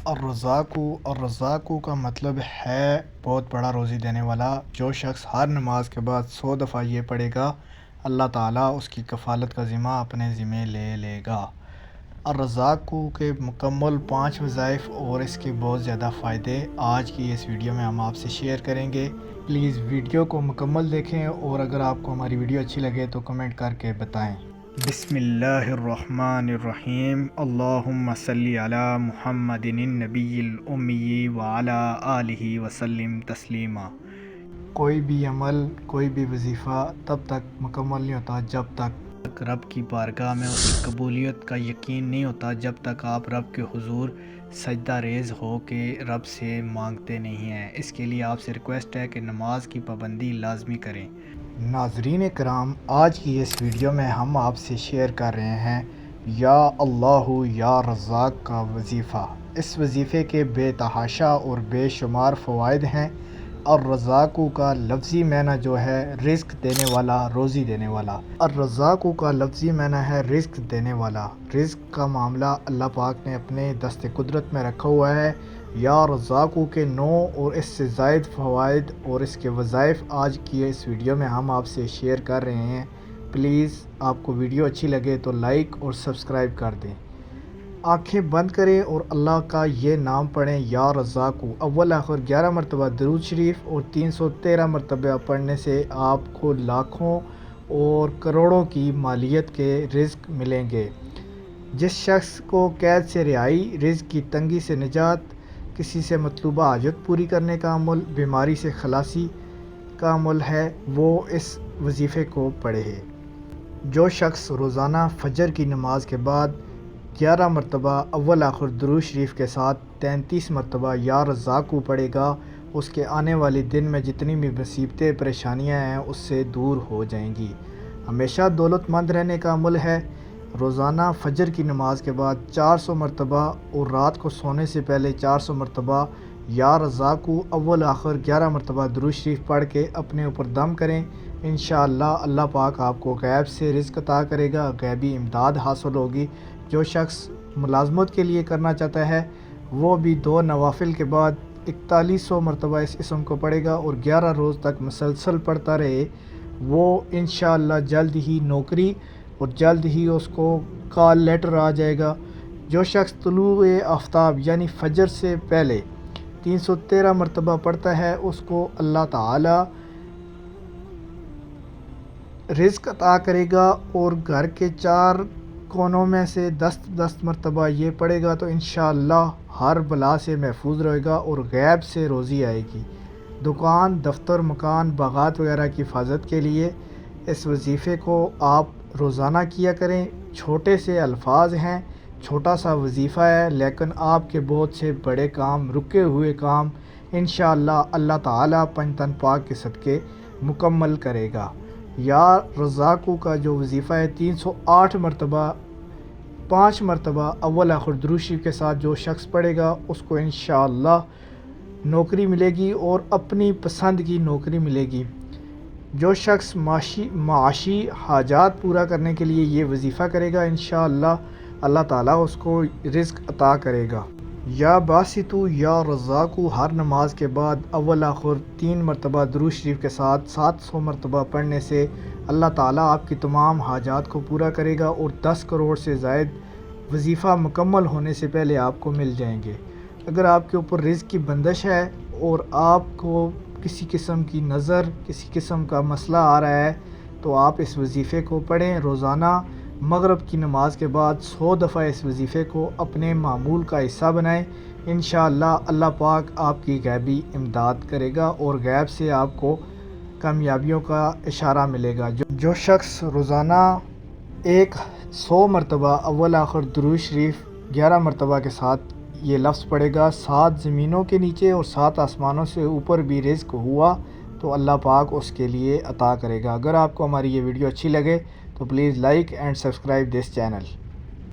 الرزاقو کا مطلب ہے بہت بڑا روزی دینے والا۔ جو شخص ہر نماز کے بعد 100 دفعہ یہ پڑھے گا، اللہ تعالیٰ اس کی کفالت کا ذمہ اپنے ذمہ لے لے گا۔ الرزاقو کے مکمل 5 وظائف اور اس کے بہت زیادہ فائدے آج کی اس ویڈیو میں ہم آپ سے شیئر کریں گے۔ پلیز ویڈیو کو مکمل دیکھیں، اور اگر آپ کو ہماری ویڈیو اچھی لگے تو کمنٹ کر کے بتائیں۔ بسم اللہ الرحمن الرحیم۔ اللہم صلی علی محمد النبی الامی وعلی آلہ وسلم تسلیما۔ کوئی بھی عمل، کوئی بھی وظیفہ تب تک مکمل نہیں ہوتا جب تک رب کی بارگاہ میں اس کی قبولیت کا یقین نہیں ہوتا، جب تک آپ رب کے حضور سجدہ ریز ہو کے رب سے مانگتے نہیں ہیں۔ اس کے لیے آپ سے ریکویسٹ ہے کہ نماز کی پابندی لازمی کریں۔ ناظرین کرام، آج کی اس ویڈیو میں ہم آپ سے شیئر کر رہے ہیں یا اللہ یا رزاق کا وظیفہ۔ اس وظیفے کے بے تحاشا اور بے شمار فوائد ہیں۔ الرزاق کا لفظی معنی جو ہے رزق دینے والا، روزی دینے والا۔ الرزاق کا لفظی معنی ہے رزق دینے والا۔ رزق کا معاملہ اللہ پاک نے اپنے دست قدرت میں رکھا ہوا ہے۔ یا رزاق کے 9 اور اس سے زائد فوائد اور اس کے وظائف آج کی اس ویڈیو میں ہم آپ سے شیئر کر رہے ہیں۔ پلیز آپ کو ویڈیو اچھی لگے تو لائک اور سبسکرائب کر دیں۔ آنکھیں بند کریں اور اللہ کا یہ نام پڑھیں یا رزاق۔ اول آخر 11 مرتبہ درود شریف اور 313 مرتبہ پڑھنے سے آپ کو لاکھوں اور کروڑوں کی مالیت کے رزق ملیں گے۔ جس شخص کو قید سے رہائی، رزق کی تنگی سے نجات، کسی سے مطلوبہ حاجت پوری کرنے کا عمل، بیماری سے خلاصی کا عمل ہے، وہ اس وظیفے کو پڑھے۔ جو شخص روزانہ فجر کی نماز کے بعد 11 مرتبہ اول آخر درود شریف کے ساتھ 33 مرتبہ یا رزاق پڑھے گا، اس کے آنے والے دن میں جتنی بھی مصیبتیں پریشانیاں ہیں اس سے دور ہو جائیں گی۔ ہمیشہ دولت مند رہنے کا عمل ہے۔ روزانہ فجر کی نماز کے بعد 400 مرتبہ اور رات کو سونے سے پہلے 400 مرتبہ یا رزاق اول آخر 11 مرتبہ درود شریف پڑھ کے اپنے اوپر دم کریں۔ انشاءاللہ اللہ پاک آپ کو غیب سے رزق عطا کرے گا، غیبی امداد حاصل ہوگی۔ جو شخص ملازمت کے لیے کرنا چاہتا ہے وہ بھی 2 نوافل کے بعد 4100 مرتبہ اس اسم کو پڑھے گا اور 11 روز تک مسلسل پڑھتا رہے، وہ انشاءاللہ جلد ہی نوکری اور جلد ہی اس کو کال لیٹر آ جائے گا۔ جو شخص طلوع آفتاب یعنی فجر سے پہلے 313 مرتبہ پڑھتا ہے، اس کو اللہ تعالی رزق عطا کرے گا، اور گھر کے 4 کونوں میں سے 10 مرتبہ یہ پڑھے گا تو انشاءاللہ ہر بلا سے محفوظ رہے گا اور غیب سے روزی آئے گی۔ دکان، دفتر، مکان، باغات وغیرہ کی حفاظت کے لیے اس وظیفے کو آپ روزانہ کیا کریں۔ چھوٹے سے الفاظ ہیں، چھوٹا سا وظیفہ ہے، لیکن آپ کے بہت سے بڑے کام، رکے ہوئے کام انشاءاللہ اللہ تعالیٰ پنجتن پاک کے صدقے مکمل کرے گا۔ یا رزاق کا جو وظیفہ ہے 308 مرتبہ 5 مرتبہ اول آخر درود شریف کے ساتھ جو شخص پڑھے گا، اس کو انشاءاللہ نوکری ملے گی اور اپنی پسند کی نوکری ملے گی۔ جو شخص معاشی حاجات پورا کرنے کے لیے یہ وظیفہ کرے گا، انشاءاللہ اللہ تعالیٰ اس کو رزق عطا کرے گا۔ یا باسطو یا رزاق ہر نماز کے بعد اول آخر 3 مرتبہ درود شریف کے ساتھ 700 مرتبہ پڑھنے سے اللہ تعالیٰ آپ کی تمام حاجات کو پورا کرے گا اور 10 کروڑ سے زائد وظیفہ مکمل ہونے سے پہلے آپ کو مل جائیں گے۔ اگر آپ کے اوپر رزق کی بندش ہے اور آپ کو کسی قسم کی نظر، کسی قسم کا مسئلہ آ رہا ہے، تو آپ اس وظیفے کو پڑھیں۔ روزانہ مغرب کی نماز کے بعد 100 دفعہ اس وظیفے کو اپنے معمول کا حصہ بنائیں۔ انشاءاللہ اللہ پاک آپ کی غیبی امداد کرے گا اور غیب سے آپ کو کامیابیوں کا اشارہ ملے گا۔ جو شخص روزانہ 100 مرتبہ اول آخر درود شریف 11 مرتبہ کے ساتھ یہ لفظ پڑھے گا، 7 زمینوں کے نیچے اور 7 آسمانوں سے اوپر بھی رزق ہوا تو اللہ پاک اس کے لیے عطا کرے گا۔ اگر آپ کو ہماری یہ ویڈیو اچھی لگے تو please like and subscribe this channel.